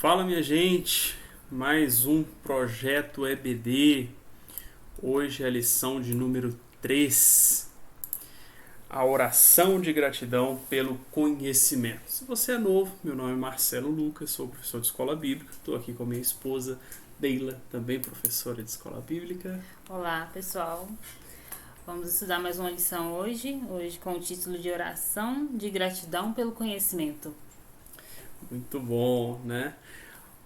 Fala, minha gente, mais um projeto EBD. Hoje é a lição de número 3, a oração de gratidão pelo conhecimento. Se você é novo, meu nome é Marcelo Lucas, sou professor de escola bíblica, estou aqui com a minha esposa Deila, também professora de escola bíblica. Olá, pessoal. Vamos estudar mais uma lição hoje com o título de oração de gratidão pelo conhecimento. Muito bom, né?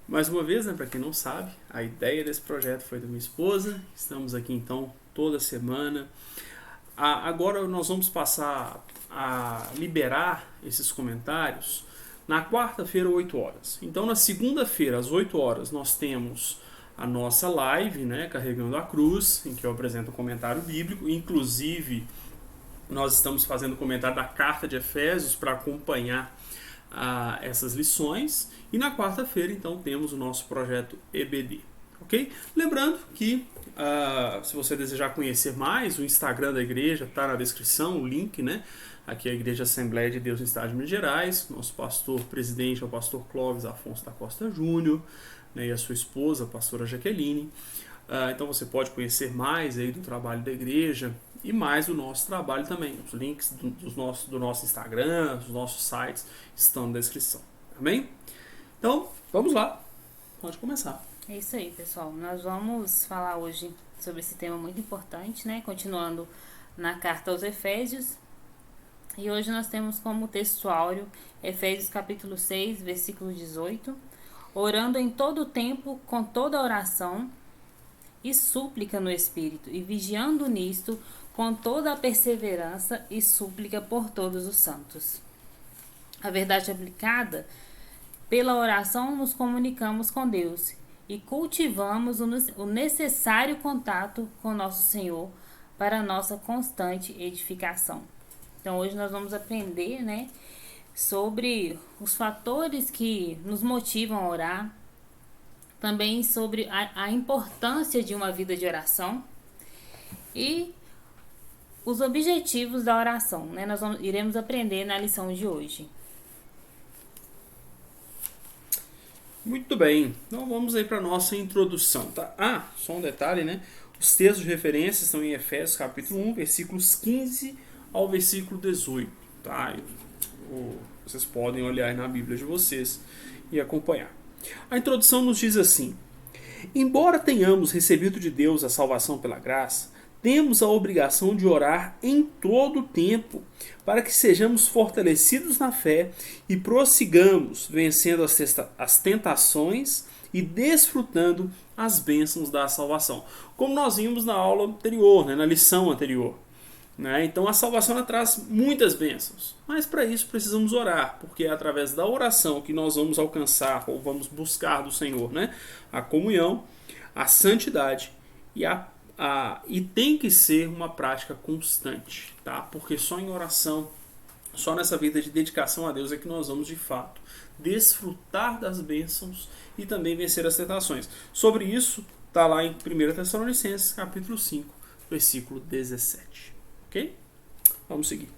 Mais uma vez, né, para quem não sabe, a ideia desse projeto foi da minha esposa. Estamos aqui então toda semana. Agora nós vamos passar a liberar esses comentários na quarta-feira, 8 horas. Então, na segunda-feira, às 8 horas, nós temos a nossa live, né, Carregando a Cruz, em que eu apresento um comentário bíblico. Inclusive, nós estamos fazendo comentário da Carta de Efésios para acompanhar essas lições. E na quarta-feira, então, temos o nosso projeto EBD. Ok? Lembrando que, se você desejar conhecer mais, o Instagram da igreja está na descrição, o link, né? Aqui é a Igreja Assembleia de Deus no Estado de Minas Gerais. Nosso pastor presidente é o pastor Clóvis Afonso da Costa Júnior, né, e a sua esposa, a pastora Jaqueline. Então você pode conhecer mais aí do trabalho da igreja e mais do nosso trabalho também. Os links do nosso Instagram, dos nossos sites estão na descrição. Amém? Então, vamos lá. Pode começar. É isso aí, pessoal. Nós vamos falar hoje sobre esse tema muito importante, né? Continuando na carta aos Efésios. E hoje nós temos como texto áureo Efésios capítulo 6, versículo 18. Orando em todo o tempo, com toda oração e súplica no Espírito, e vigiando nisto com toda a perseverança e súplica por todos os santos. A verdade aplicada, pela oração nos comunicamos com Deus e cultivamos o necessário contato com nosso Senhor para a nossa constante edificação. Então hoje nós vamos aprender, né, sobre os fatores que nos motivam a orar, também sobre a importância de uma vida de oração e os objetivos da oração, né? Nós iremos aprender na lição de hoje. Muito bem, então vamos aí para a nossa introdução, tá? Só um detalhe, né? Os textos de referência estão em Efésios capítulo 1, versículos 15 ao versículo 18, tá? Vocês podem olhar aí na Bíblia de vocês e acompanhar. A introdução nos diz assim: embora tenhamos recebido de Deus a salvação pela graça, temos a obrigação de orar em todo o tempo, para que sejamos fortalecidos na fé e prossigamos vencendo as tentações e desfrutando as bênçãos da salvação. Como nós vimos na aula anterior, né, na lição anterior. Né? Então a salvação ela traz muitas bênçãos, mas para isso precisamos orar, porque é através da oração que nós vamos alcançar ou vamos buscar do Senhor, né, a comunhão, a santidade e tem que ser uma prática constante, tá? Porque só em oração, só nessa vida de dedicação a Deus é que nós vamos de fato desfrutar das bênçãos e também vencer as tentações. Sobre isso está lá em 1 Tessalonicenses capítulo 5, versículo 17. Ok? Vamos seguir.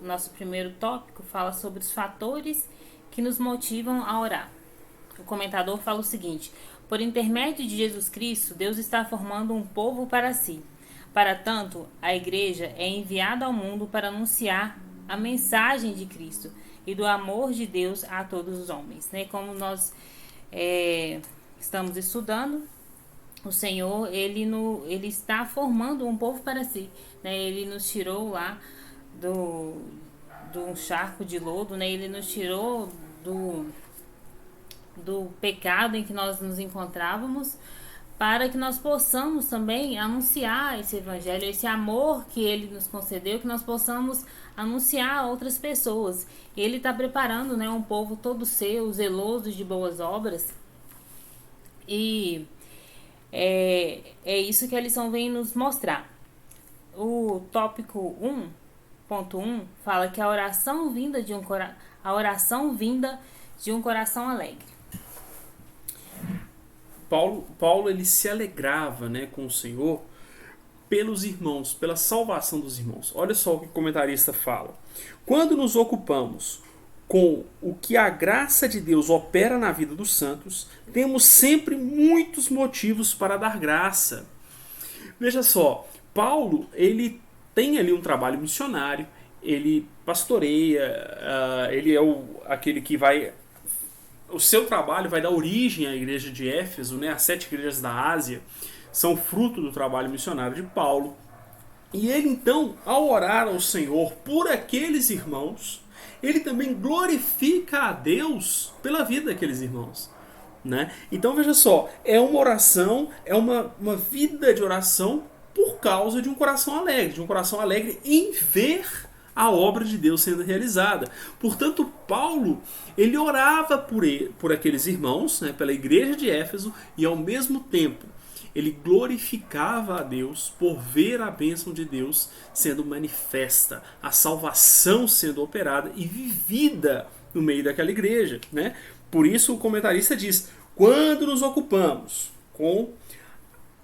O nosso primeiro tópico fala sobre os fatores que nos motivam a orar. O comentador fala o seguinte: por intermédio de Jesus Cristo, Deus está formando um povo para si. Para tanto, a igreja é enviada ao mundo para anunciar a mensagem de Cristo e do amor de Deus a todos os homens. Né? Como nós estamos estudando, o Senhor, ele está formando um povo para si, né? Ele nos tirou lá do charco de lodo, né? Ele nos tirou do pecado em que nós nos encontrávamos, para que nós possamos também anunciar esse evangelho, esse amor que ele nos concedeu, que nós possamos anunciar a outras pessoas. Ele está preparando, né, um povo todo seu, zeloso de boas obras, e é isso que a lição vem nos mostrar. O tópico 1.1 fala que a oração vinda de um coração alegre. Paulo ele se alegrava, né, com o Senhor pelos irmãos, pela salvação dos irmãos. Olha só o que o comentarista fala. Quando nos ocupamos com o que a graça de Deus opera na vida dos santos, temos sempre muitos motivos para dar graça. Veja só, Paulo, ele tem ali um trabalho missionário, ele pastoreia, ele é aquele que vai... O seu trabalho vai dar origem à igreja de Éfeso, né? As 7 igrejas da Ásia são fruto do trabalho missionário de Paulo. E ele então, ao orar ao Senhor por aqueles irmãos, ele também glorifica a Deus pela vida daqueles irmãos. Né? Então veja só, é uma oração, é uma vida de oração por causa de um coração alegre em ver a obra de Deus sendo realizada. Portanto, Paulo, ele orava por aqueles irmãos, né, pela igreja de Éfeso, e ao mesmo tempo ele glorificava a Deus por ver a bênção de Deus sendo manifesta, a salvação sendo operada e vivida no meio daquela igreja. Né? Por isso o comentarista diz, quando nos ocupamos com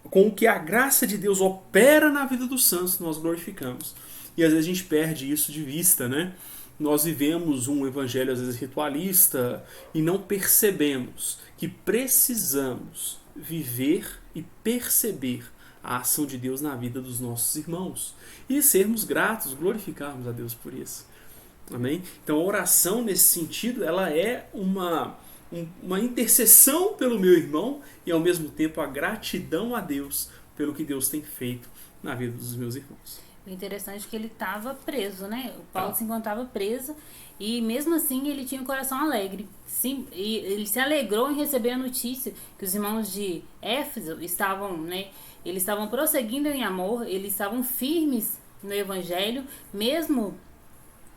o que a graça de Deus opera na vida dos santos, nós glorificamos. E às vezes a gente perde isso de vista, né? Nós vivemos um evangelho às vezes ritualista e não percebemos que precisamos viver e perceber a ação de Deus na vida dos nossos irmãos e sermos gratos, glorificarmos a Deus por isso. Amém? Então a oração nesse sentido, ela é uma intercessão pelo meu irmão e ao mesmo tempo a gratidão a Deus pelo que Deus tem feito na vida dos meus irmãos. O interessante é que ele estava preso, né? O Paulo se encontrava preso e mesmo assim ele tinha um coração alegre. Sim, e ele se alegrou em receber a notícia que os irmãos de Éfeso estavam, né? Eles estavam prosseguindo em amor, eles estavam firmes no evangelho, mesmo,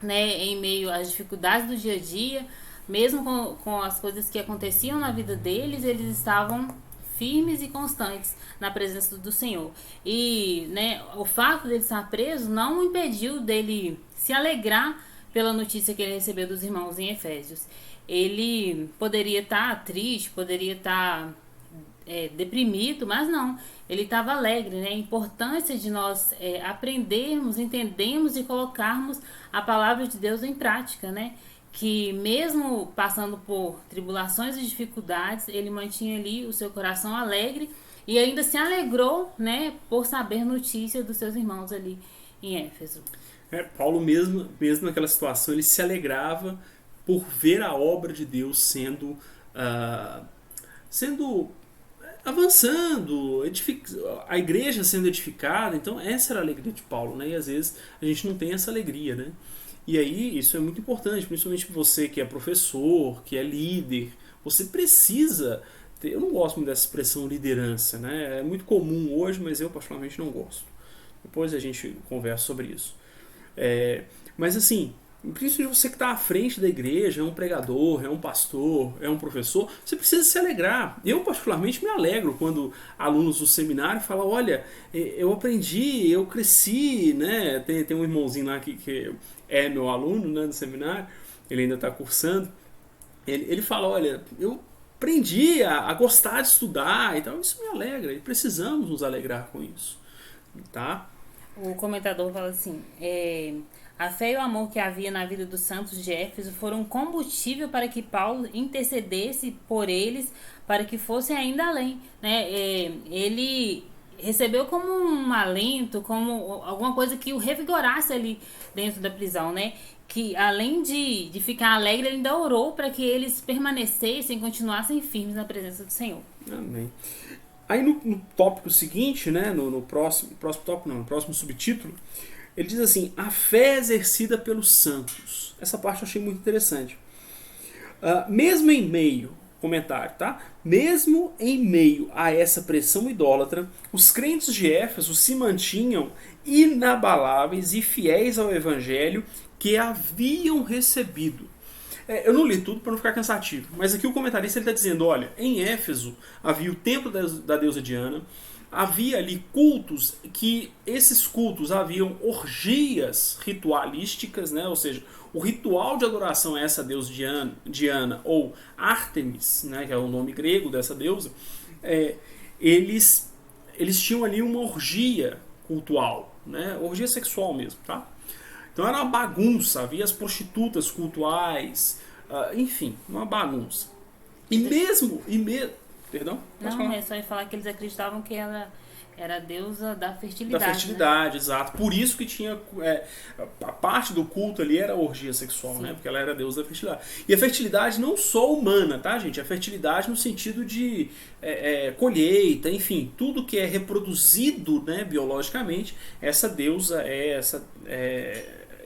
né, em meio às dificuldades do dia a dia, mesmo com as coisas que aconteciam na vida deles, eles estavam firmes e constantes na presença do Senhor. E, né, o fato dele estar preso não o impediu dele se alegrar pela notícia que ele recebeu dos irmãos em Efésios. Ele poderia estar triste, poderia estar deprimido, mas não. Ele estava alegre, né? A importância de nós aprendermos, entendermos e colocarmos a palavra de Deus em prática, né? Que mesmo passando por tribulações e dificuldades, ele mantinha ali o seu coração alegre e ainda se alegrou, né, por saber notícia dos seus irmãos ali em Éfeso. Paulo mesmo naquela situação, ele se alegrava por ver a obra de Deus sendo avançando, a igreja sendo edificada. Então essa era a alegria de Paulo, né? E às vezes a gente não tem essa alegria, né? E aí isso é muito importante, principalmente você que é professor, que é líder, você precisa ter, eu não gosto muito dessa expressão liderança, né? É muito comum hoje, mas eu particularmente não gosto. Depois a gente conversa sobre isso. Mas assim, principalmente você que está à frente da igreja, é um pregador, é um pastor, é um professor, você precisa se alegrar. Eu particularmente me alegro quando alunos do seminário falam, olha, eu aprendi, eu cresci, né? Tem um irmãozinho lá que é meu aluno, né, do seminário, ele ainda está cursando, ele fala, olha, eu aprendi a gostar de estudar, então isso me alegra, e precisamos nos alegrar com isso, tá? O comentador fala assim, a fé e o amor que havia na vida dos santos de Éfeso foram um combustível para que Paulo intercedesse por eles, para que fossem ainda além, né? Ele recebeu como um alento, como alguma coisa que o revigorasse ali dentro da prisão, né? Que além de ficar alegre, ele ainda orou para que eles permanecessem, continuassem firmes na presença do Senhor. Amém. Aí no tópico seguinte, né, no próximo tópico, não, no próximo subtítulo, ele diz assim, a fé exercida pelos santos. Essa parte eu achei muito interessante. Mesmo em meio, comentário, tá? Mesmo em meio a essa pressão idólatra, os crentes de Éfeso se mantinham inabaláveis e fiéis ao evangelho que haviam recebido. Eu não li tudo para não ficar cansativo, mas aqui o comentarista está dizendo, olha, em Éfeso havia o templo da deusa Diana, havia ali cultos, que esses cultos haviam orgias ritualísticas, né? Ou seja, o ritual de adoração a essa deusa Diana ou Ártemis, né? Que é o nome grego dessa deusa, eles tinham ali uma orgia cultual, né? Orgia sexual mesmo, tá? Então era uma bagunça, havia as prostitutas cultuais, enfim, uma bagunça. Perdão? Pode Não, falar. é só ia falar que eles acreditavam que ela era a deusa da Da fertilidade, né? fertilidade, exato. Por isso que tinha. A parte do culto ali era a orgia sexual, Sim. né? Porque ela era a deusa da fertilidade. E a fertilidade não só humana, tá, gente? A fertilidade no sentido de colheita, enfim, tudo que é reproduzido, né, biologicamente, essa deusa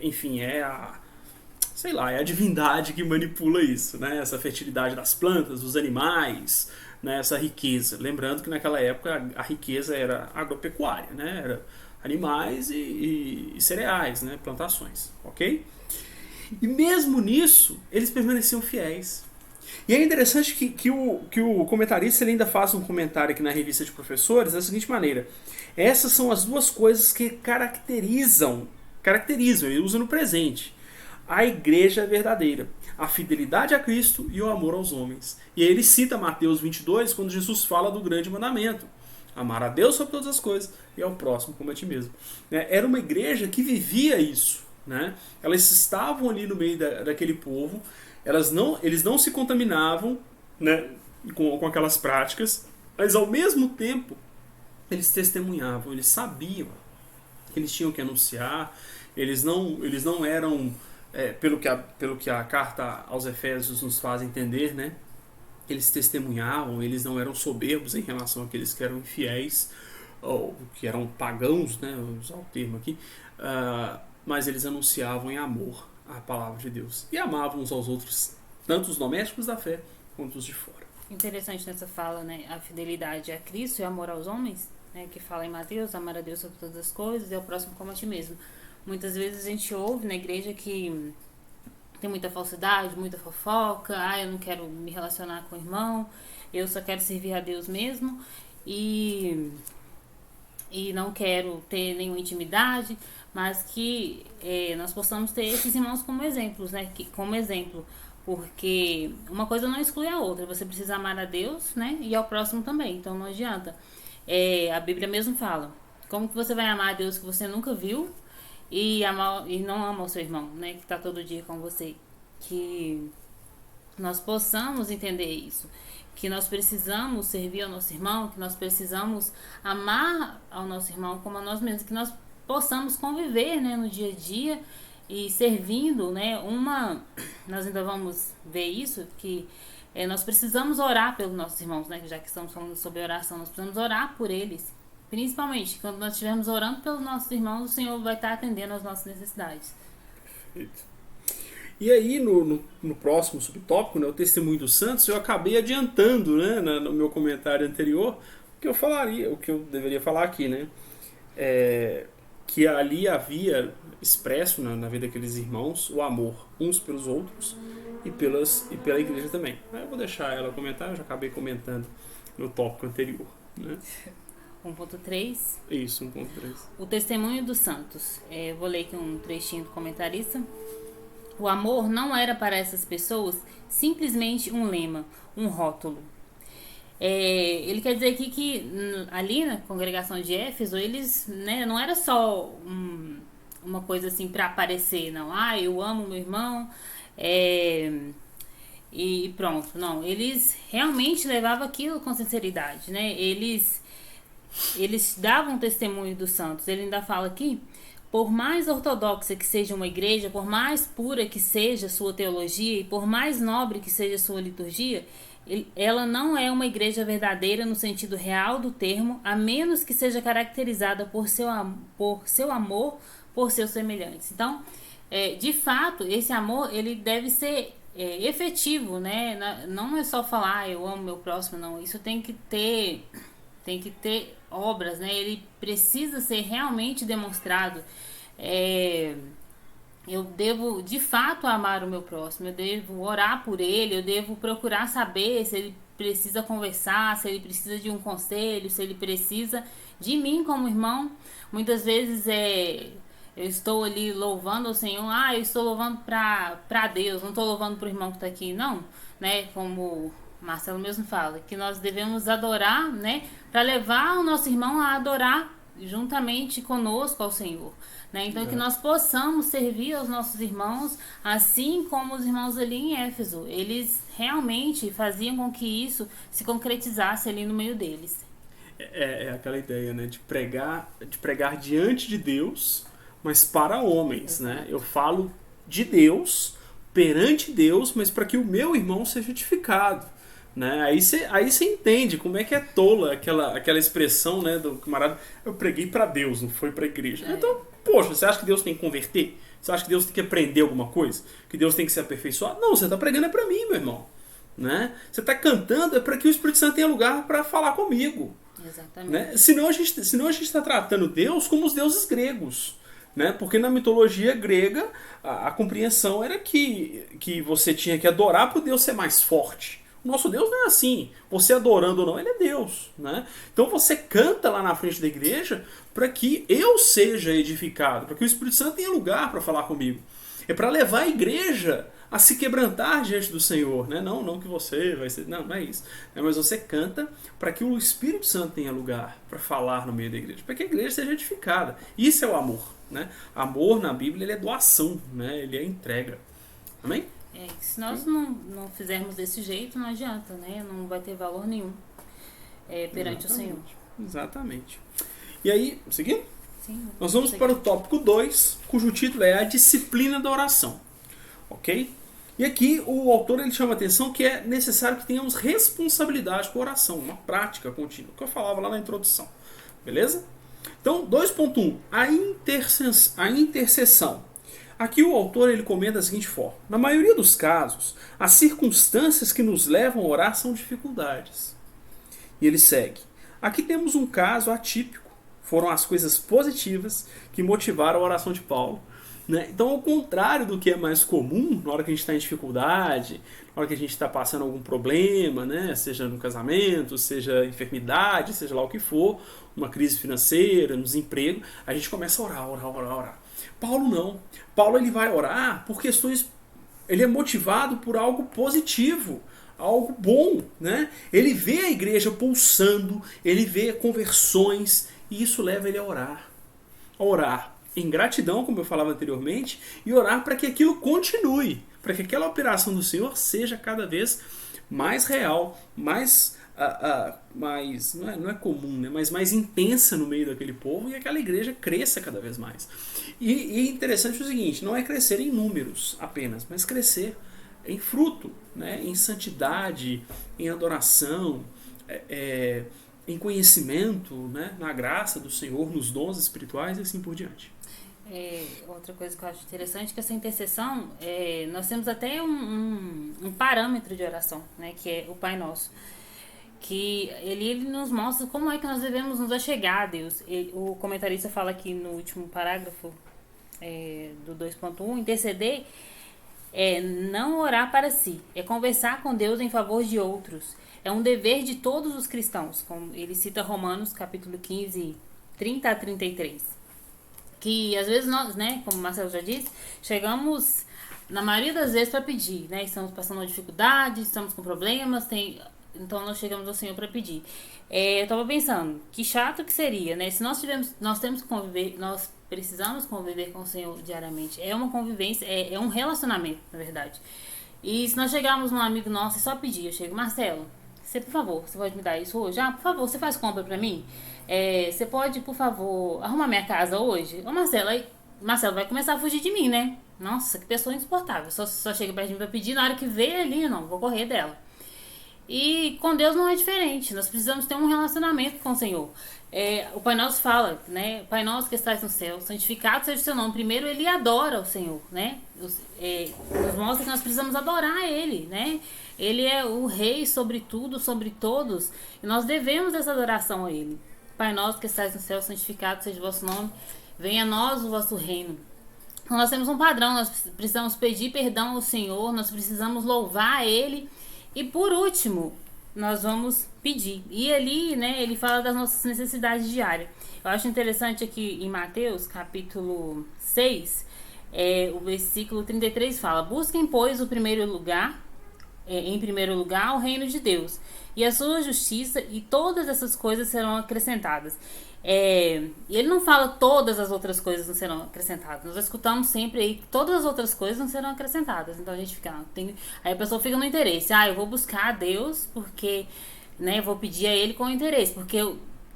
enfim, é a. Sei lá, é a divindade que manipula isso, né? Essa fertilidade das plantas, dos animais, né? Essa riqueza. Lembrando que naquela época a riqueza era agropecuária, né? Era animais e cereais, né? Plantações, ok? E mesmo nisso, eles permaneciam fiéis. E é interessante que o comentarista ele ainda faz um comentário aqui na revista de professores da seguinte maneira: essas são as duas coisas que caracterizam, ele usa no presente, a igreja verdadeira, a fidelidade a Cristo e o amor aos homens. E aí ele cita Mateus 22, quando Jesus fala do grande mandamento: amar a Deus sobre todas as coisas e ao próximo como a ti mesmo. Era uma igreja que vivia isso. Né? Elas estavam ali no meio daquele povo, eles não se contaminavam, né, com aquelas práticas, mas ao mesmo tempo eles testemunhavam, eles sabiam que eles tinham que anunciar, eles não eram, pelo que a carta aos Efésios nos faz entender, né? Eles testemunhavam, eles não eram soberbos em relação àqueles que eram infiéis, ou que eram pagãos, né? Vou usar o termo aqui, mas eles anunciavam em amor a palavra de Deus e amavam uns aos outros, tanto os domésticos da fé quanto os de fora. Interessante nessa fala, né? A fidelidade a Cristo e o amor aos homens, né? Que fala em Mateus, amar a Deus sobre todas as coisas e ao próximo como a ti mesmo. Muitas vezes a gente ouve na igreja que tem muita falsidade, muita fofoca, eu não quero me relacionar com o irmão, eu só quero servir a Deus mesmo e não quero ter nenhuma intimidade, mas que nós possamos ter esses irmãos como exemplos, né? Como exemplo, porque uma coisa não exclui a outra, você precisa amar a Deus, né? E ao próximo também, então não adianta. A Bíblia mesmo fala, como que você vai amar a Deus que você nunca viu e não ama o seu irmão, né? Que está todo dia com você. Que nós possamos entender isso, que nós precisamos servir ao nosso irmão, que nós precisamos amar ao nosso irmão como a nós mesmos, que nós possamos conviver, né, no dia a dia e servindo, né, nós ainda vamos ver isso, que nós precisamos orar pelos nossos irmãos, né, já que estamos falando sobre oração, nós precisamos orar por eles, principalmente quando nós estivermos orando pelos nossos irmãos, o Senhor vai estar atendendo às nossas necessidades. Perfeito. E aí, no próximo subtópico, né, o testemunho dos santos, eu acabei adiantando, né, no meu comentário anterior o que eu deveria falar aqui, né? Que ali havia expresso na vida daqueles irmãos o amor uns pelos outros e pela igreja também. Eu vou deixar ela comentar, eu já acabei comentando no tópico anterior. Né? 1.3. Isso, 1.3. O testemunho dos santos. Vou ler aqui um trechinho do comentarista. O amor não era para essas pessoas simplesmente um lema, um rótulo. Ele quer dizer aqui que ali na congregação de Éfeso, eles, né, não era só uma coisa assim para aparecer, não. Eu amo meu irmão e pronto. Não, eles realmente levavam aquilo com sinceridade, né? Eles davam testemunho dos santos. Ele ainda fala aqui: por mais ortodoxa que seja uma igreja, por mais pura que seja sua teologia e por mais nobre que seja sua liturgia, ela não é uma igreja verdadeira no sentido real do termo, a menos que seja caracterizada por seu amor por seus semelhantes. Então, de fato, esse amor ele deve ser efetivo, né? Não é só falar eu amo meu próximo, não. Isso tem que ter obras, né? Ele precisa ser realmente demonstrado. Eu devo de fato amar o meu próximo, eu devo orar por ele, eu devo procurar saber se ele precisa conversar, se ele precisa de um conselho, se ele precisa de mim como irmão. Muitas vezes eu estou ali louvando o Senhor, eu estou louvando para Deus, não estou louvando para o irmão que está aqui, não, né? Como Marcelo mesmo fala, que nós devemos adorar, né? Para levar o nosso irmão a adorar juntamente conosco ao Senhor, né? Então que nós possamos servir aos nossos irmãos, assim como os irmãos ali em Éfeso, eles realmente faziam com que isso se concretizasse ali no meio deles. É aquela ideia, né, de pregar diante de Deus, mas para homens, né? Eu falo de Deus, perante Deus, mas para que o meu irmão seja edificado, né? Aí você entende como é que é tola aquela expressão, né, do camarada, eu preguei para Deus, não foi para a igreja. Então, poxa, você acha que Deus tem que converter? Você acha que Deus tem que aprender alguma coisa? Que Deus tem que se aperfeiçoar? Não, você está pregando é para mim, meu irmão, né? Você está cantando é para que o Espírito Santo tenha lugar para falar comigo. Exatamente. Né? Senão a gente está tratando Deus como os deuses gregos. Né? Porque na mitologia grega a compreensão era que você tinha que adorar para o Deus ser mais forte. O nosso Deus não é assim. Você adorando ou não, ele é Deus. Né? Então você canta lá na frente da igreja para que eu seja edificado, para que o Espírito Santo tenha lugar para falar comigo. É para levar a igreja a se quebrantar diante do Senhor, né? Não que você vai ser, não é isso. Mas você canta para que o Espírito Santo tenha lugar para falar no meio da igreja, para que a igreja seja edificada. Isso é o amor, né? Amor na Bíblia ele é doação, né? Ele é entrega. Amém? Se nós não fizermos desse jeito, não adianta, né? Não vai ter valor nenhum perante o Senhor. Exatamente. E aí, seguindo? Sim, nós vamos para o tópico 2, cujo título é a disciplina da oração. Ok? E aqui o autor ele chama a atenção que é necessário que tenhamos responsabilidade com a oração, uma prática contínua, que eu falava lá na introdução. Beleza? Então, 2.1, a intercessão. Aqui o autor ele comenta da seguinte forma: na maioria dos casos, as circunstâncias que nos levam a orar são dificuldades. E ele segue: aqui temos um caso atípico. Foram as coisas positivas que motivaram a oração de Paulo. Né? Então, ao contrário do que é mais comum, na hora que a gente está em dificuldade, na hora que a gente está passando algum problema, né? Seja no casamento, seja enfermidade, seja lá o que for, uma crise financeira, no desemprego, a gente começa a orar. Paulo não. Paulo ele vai orar por questões... Ele é motivado por algo positivo, algo bom. Né? Ele vê a igreja pulsando, ele vê conversões, e isso leva ele a orar. A orar em gratidão, como eu falava anteriormente, e orar para que aquilo continue, para que aquela operação do Senhor seja cada vez mais real, mais não é comum, né? Mas mais intensa no meio daquele povo, e aquela igreja cresça cada vez mais. E interessante o seguinte, não é crescer em números apenas, mas crescer em fruto, né? Em santidade, em adoração, em conhecimento, né? Na graça do Senhor, nos dons espirituais e assim por diante. Outra coisa que eu acho interessante é que essa intercessão, nós temos até um parâmetro de oração, né, que é o Pai Nosso, que ele nos mostra como é que nós devemos nos achegar a Deus. O comentarista fala aqui no último parágrafo do 2.1, interceder é não orar para si, é conversar com Deus em favor de outros, é um dever de todos os cristãos, como ele cita Romanos capítulo 15, 30 a 33. Que às vezes nós, né, como o Marcelo já disse, chegamos na maioria das vezes para pedir, né? Estamos passando uma dificuldade, estamos com problemas, então nós chegamos ao Senhor para pedir. Eu estava pensando, que chato que seria, né? Se nós temos que conviver, nós precisamos conviver com o Senhor diariamente. É uma convivência, é um relacionamento, na verdade. E se nós chegarmos num amigo nosso e só pedir, eu chego, Marcelo, por favor, você pode me dar isso hoje? Por favor, você faz compra para mim? Você pode, por favor, arrumar minha casa hoje? Ô Marcelo, aí Marcelo vai começar a fugir de mim, né? Nossa, que pessoa insuportável. Só chega perto de mim pra pedir, na hora que vê ali, não, vou correr dela. E com Deus não é diferente. Nós precisamos ter um relacionamento com o Senhor. O Pai Nosso fala, né? Pai Nosso que estás no céu, santificado seja o seu nome. Primeiro ele adora o Senhor, né? Nos mostra que nós precisamos adorar Ele, né? Ele é o Rei sobre tudo, sobre todos. E nós devemos essa adoração a Ele. Pai Nosso que estás no céu, santificado seja o vosso nome. Venha a nós o vosso reino. Então nós temos um padrão, nós precisamos pedir perdão ao Senhor, nós precisamos louvar a Ele. E por último, nós vamos pedir. E ali, né, ele fala das nossas necessidades diárias. Eu acho interessante aqui em Mateus, capítulo 6, o versículo 33 fala: busquem, pois, o primeiro lugar, em primeiro lugar o reino de Deus e a sua justiça, e todas essas coisas serão acrescentadas. E ele não fala todas as outras coisas não serão acrescentadas. Nós escutamos sempre aí que todas as outras coisas não serão acrescentadas. Então a gente fica, aí a pessoa fica no interesse. Eu vou buscar a Deus porque, né, eu vou pedir a Ele com interesse, porque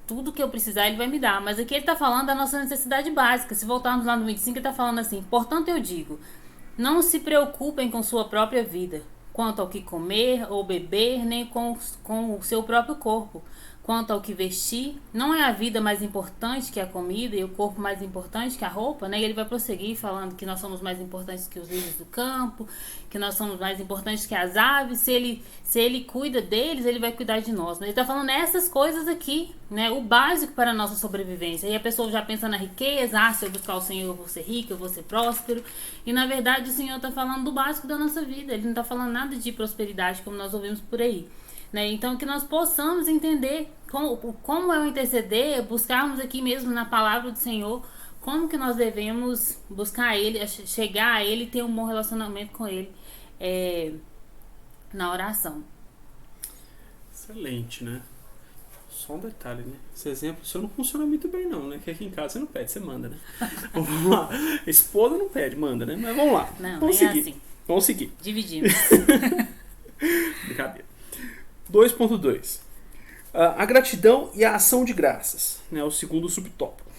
tudo que eu precisar Ele vai me dar. Mas aqui ele está falando da nossa necessidade básica. Se voltarmos lá no 25, ele está falando assim: portanto eu digo, não se preocupem com sua própria vida, quanto ao que comer ou beber, nem com o seu próprio corpo. Quanto ao que vestir, não é a vida mais importante que a comida e o corpo mais importante que a roupa, né? E ele vai prosseguir falando que nós somos mais importantes que os lírios do campo, que nós somos mais importantes que as aves. Se ele cuida deles, ele vai cuidar de nós, né? Ele está falando essas coisas aqui, né? O básico para a nossa sobrevivência. E a pessoa já pensa na riqueza: se eu buscar o Senhor eu vou ser rico, eu vou ser próspero. E na verdade o Senhor está falando do básico da nossa vida. Ele não está falando nada de prosperidade como nós ouvimos por aí. Né? Então que nós possamos entender como é o interceder, buscarmos aqui mesmo na palavra do Senhor, como que nós devemos buscar Ele, chegar a Ele e ter um bom relacionamento com Ele na oração. Excelente, né? Só um detalhe, né? Esse exemplo seu não funciona muito bem não, né? Que aqui em casa você não pede, você manda, né? Vamos lá. Esposa não pede, manda, né? Mas vamos lá. Não, vamos seguir. Assim. Vamos seguir. Dividimos. Brincadeira. 2.2. A gratidão e a ação de graças, né, o segundo subtópico.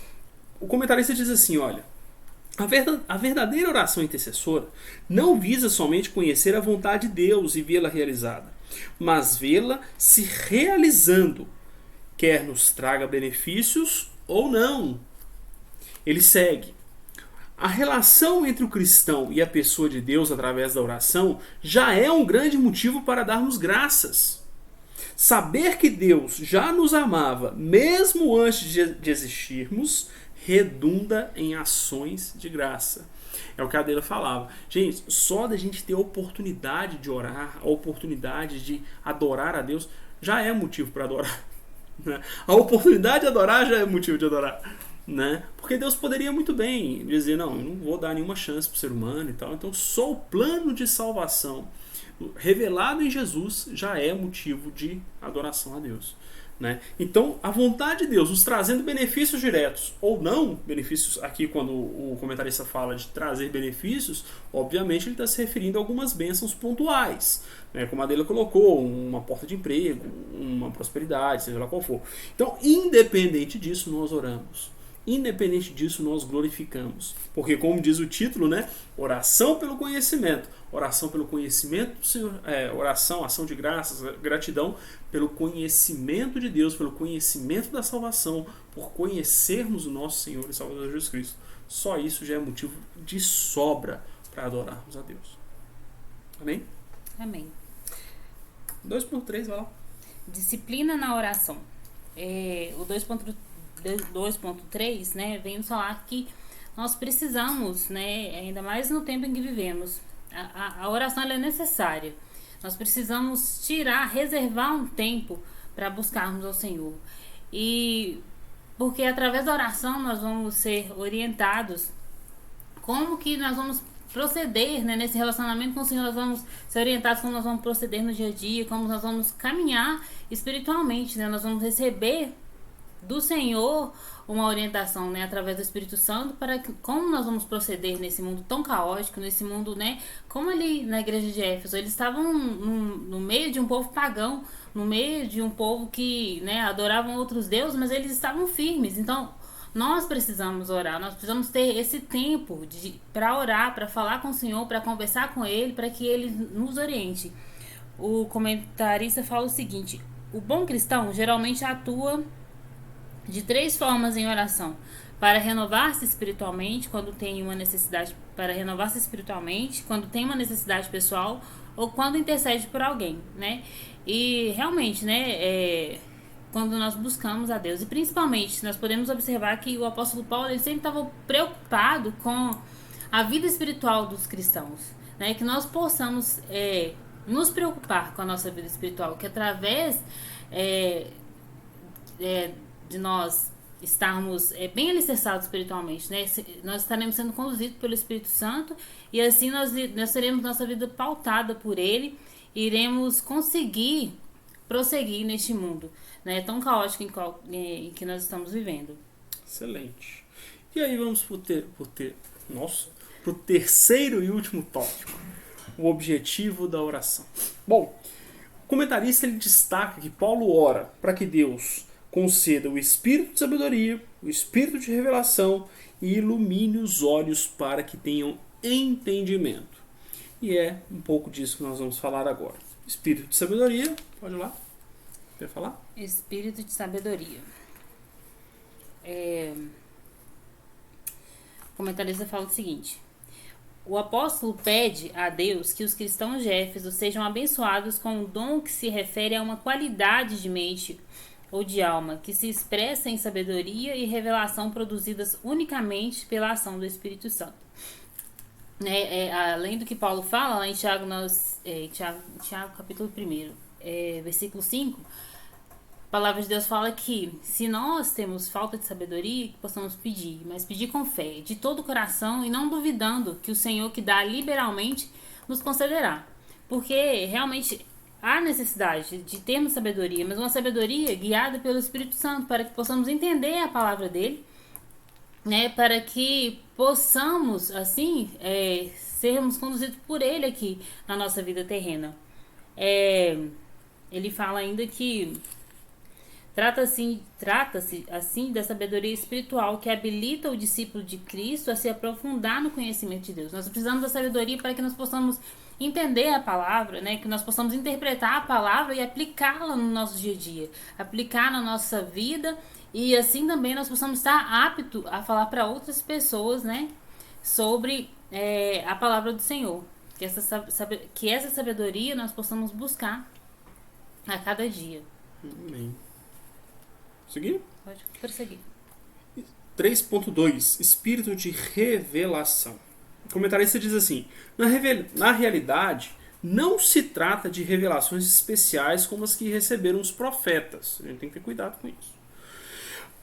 O comentarista diz assim, olha, a verdadeira oração intercessora não visa somente conhecer a vontade de Deus e vê-la realizada, mas vê-la se realizando, quer nos traga benefícios ou não. Ele segue. A relação entre o cristão e a pessoa de Deus através da oração já é um grande motivo para darmos graças. Saber que Deus já nos amava, mesmo antes de existirmos, redunda em ações de graça. É o que a Adela falava. Gente, só da gente ter a oportunidade de orar, a oportunidade de adorar a Deus, já é motivo para adorar. Né? A oportunidade de adorar já é motivo de adorar. Né? Porque Deus poderia muito bem dizer, não, eu não vou dar nenhuma chance para o ser humano e tal. Então só o plano de salvação revelado em Jesus já é motivo de adoração a Deus, né? Então a vontade de Deus nos trazendo benefícios diretos ou não, benefícios aqui quando o comentarista fala de trazer benefícios, obviamente ele está se referindo a algumas bênçãos pontuais, né? Como a Adela colocou, uma porta de emprego, uma prosperidade, seja lá qual for. Então independente disso nós oramos. Independente disso, nós glorificamos. Porque, como diz o título, né? Oração pelo conhecimento. Oração pelo conhecimento do Senhor. Oração, ação de graças, gratidão pelo conhecimento de Deus, pelo conhecimento da salvação, por conhecermos o nosso Senhor e Salvador Jesus Cristo. Só isso já é motivo de sobra para adorarmos a Deus. Amém? Amém. 2.3, vai lá. Disciplina na oração. O 2.3, né, vem nos falar que nós precisamos, né, ainda mais no tempo em que vivemos, a oração ela é necessária. Nós precisamos reservar um tempo para buscarmos ao Senhor. E porque através da oração nós vamos ser orientados como que nós vamos proceder, né, nesse relacionamento com o Senhor. Nós vamos ser orientados como nós vamos proceder no dia a dia, como nós vamos caminhar espiritualmente, né? Nós vamos receber do Senhor uma orientação, né, através do Espírito Santo para como nós vamos proceder nesse mundo tão caótico, nesse mundo, né, como ali na igreja de Éfeso, eles estavam no meio de um povo pagão, no meio de um povo que, né, adoravam outros deuses, mas eles estavam firmes. Então nós precisamos orar, nós precisamos ter esse tempo para orar, para falar com o Senhor, para conversar com Ele, para que Ele nos oriente. O comentarista fala o seguinte: o bom cristão geralmente atua de 3 formas em oração: para renovar-se espiritualmente, quando tem uma necessidade, para renovar-se espiritualmente, quando tem uma necessidade pessoal, ou quando intercede por alguém, né? E realmente, né, quando nós buscamos a Deus, e principalmente nós podemos observar que o apóstolo Paulo ele sempre estava preocupado com a vida espiritual dos cristãos, né? Que nós possamos nos preocupar com a nossa vida espiritual, que através de nós estarmos bem alicerçados espiritualmente, né? Nós estaremos sendo conduzidos pelo Espírito Santo e assim nós teremos nossa vida pautada por Ele iremos conseguir prosseguir neste mundo, né, tão caótico em que nós estamos vivendo. Excelente. E aí vamos pro terceiro e último tópico, o objetivo da oração. Bom, o comentarista ele destaca que Paulo ora para que Deus conceda o espírito de sabedoria, o espírito de revelação e ilumine os olhos para que tenham entendimento. E é um pouco disso que nós vamos falar agora. Espírito de sabedoria, pode ir lá. Quer falar? Espírito de sabedoria. O comentarista fala o seguinte: o apóstolo pede a Deus que os cristãos de Éfeso sejam abençoados com um dom que se refere a uma qualidade de mente ou de alma, que se expressa em sabedoria e revelação produzidas unicamente pela ação do Espírito Santo. Além do que Paulo fala lá em Tiago, Tiago capítulo 1, versículo 5, a palavra de Deus fala que se nós temos falta de sabedoria, que possamos pedir, mas pedir com fé, de todo o coração e não duvidando que o Senhor que dá liberalmente nos concederá. Porque realmente há necessidade de termos sabedoria, mas uma sabedoria guiada pelo Espírito Santo, para que possamos entender a palavra dele, né, para que possamos, assim, sermos conduzidos por ele aqui na nossa vida terrena. Ele fala ainda que trata-se assim da sabedoria espiritual que habilita o discípulo de Cristo a se aprofundar no conhecimento de Deus. Nós precisamos da sabedoria para que nós possamos entender a palavra, né? Que nós possamos interpretar a palavra e aplicá-la no nosso dia a dia, aplicar na nossa vida, e assim também nós possamos estar aptos a falar para outras pessoas, né, sobre a palavra do Senhor. Que essa sabedoria nós possamos buscar a cada dia. Amém. Seguir? Pode prosseguir. 3.2 Espírito de revelação. O comentarista diz assim: na realidade, não se trata de revelações especiais como as que receberam os profetas. A gente tem que ter cuidado com isso.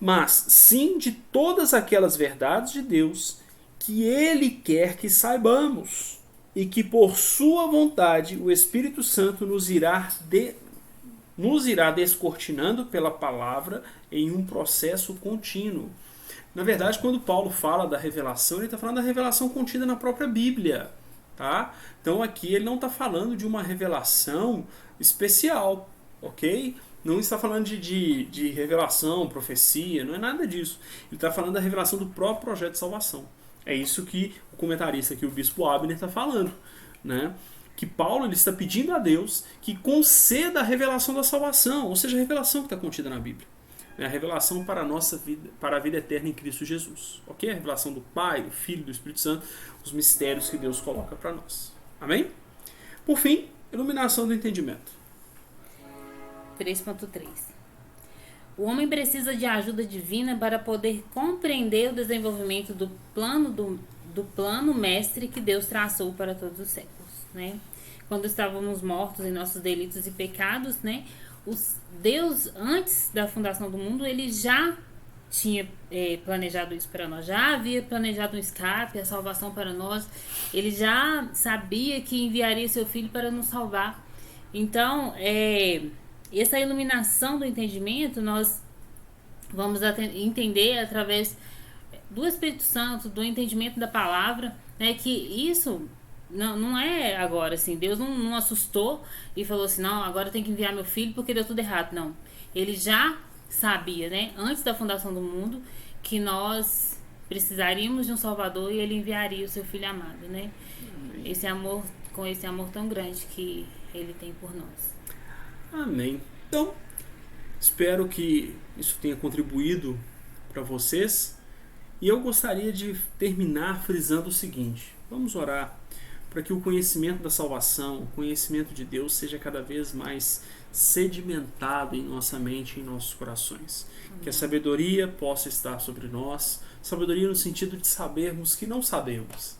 Mas sim de todas aquelas verdades de Deus que Ele quer que saibamos, e que por sua vontade o Espírito Santo nos irá descortinando pela palavra em um processo contínuo. Na verdade, quando Paulo fala da revelação, ele está falando da revelação contida na própria Bíblia. Tá? Então aqui ele não está falando de uma revelação especial, ok? Não está falando de revelação, profecia, não é nada disso. Ele está falando da revelação do próprio projeto de salvação. É isso que o comentarista aqui, o bispo Abner, está falando, né? Que Paulo ele está pedindo a Deus que conceda a revelação da salvação, ou seja, a revelação que está contida na Bíblia. A revelação para a nossa vida, para a vida eterna em Cristo Jesus. Ok? A revelação do Pai, do Filho, do Espírito Santo, os mistérios que Deus coloca para nós. Amém? Por fim, iluminação do entendimento. 3.3 O homem precisa de ajuda divina para poder compreender o desenvolvimento do plano mestre que Deus traçou para todos os séculos, né? Quando estávamos mortos em nossos delitos e pecados, né? Deus, antes da fundação do mundo, ele já tinha planejado isso para nós, já havia planejado um escape, a salvação para nós. Ele já sabia que enviaria seu Filho para nos salvar. Então, essa iluminação do entendimento nós vamos entender através do Espírito Santo, do entendimento da palavra, né, que isso não é agora, assim, Deus não assustou e falou assim, não, agora tem que enviar meu filho porque deu tudo errado, não. Ele já sabia, né, antes da fundação do mundo, que nós precisaríamos de um Salvador e ele enviaria o seu Filho amado, né? Com esse amor tão grande que ele tem por nós. Amém. Então, espero que isso tenha contribuído para vocês. E eu gostaria de terminar frisando o seguinte: vamos orar para que o conhecimento da salvação, o conhecimento de Deus seja cada vez mais sedimentado em nossa mente e em nossos corações. Amém. Que a sabedoria possa estar sobre nós, sabedoria no sentido de sabermos que não sabemos,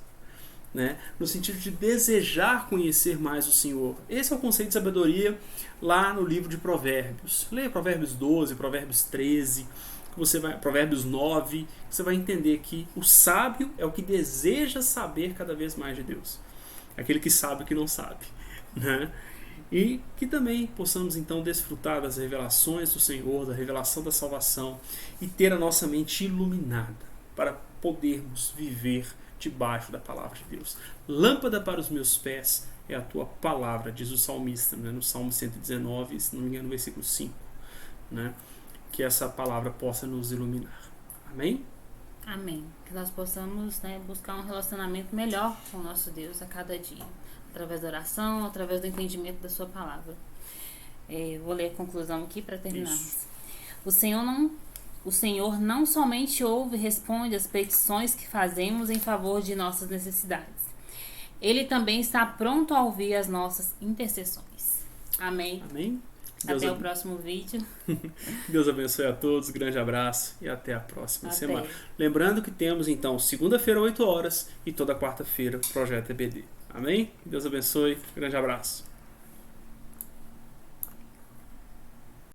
né? No sentido de desejar conhecer mais o Senhor. Esse é o conceito de sabedoria lá no livro de Provérbios. Leia Provérbios 12, Provérbios 13, Provérbios 9, você vai entender que o sábio é o que deseja saber cada vez mais de Deus. Aquele que sabe o que não sabe, né? E que também possamos então desfrutar das revelações do Senhor, da revelação da salvação e ter a nossa mente iluminada para podermos viver debaixo da palavra de Deus. Lâmpada para os meus pés é a tua palavra, diz o salmista, né, no Salmo 119, se não me engano, no versículo 5. Né? Que essa palavra possa nos iluminar. Amém? Amém. Que nós possamos, né, buscar um relacionamento melhor com o nosso Deus a cada dia. Através da oração, através do entendimento da sua palavra. Vou ler a conclusão aqui para terminarmos. Isso. O Senhor não somente ouve e responde às petições que fazemos em favor de nossas necessidades. Ele também está pronto a ouvir as nossas intercessões. Amém. Amém. Até o próximo vídeo. Deus abençoe a todos, grande abraço e até a próxima Até. semana. Lembrando que temos então segunda-feira, 8 horas e toda quarta-feira, Projeto EBD. Amém? Deus abençoe, grande abraço.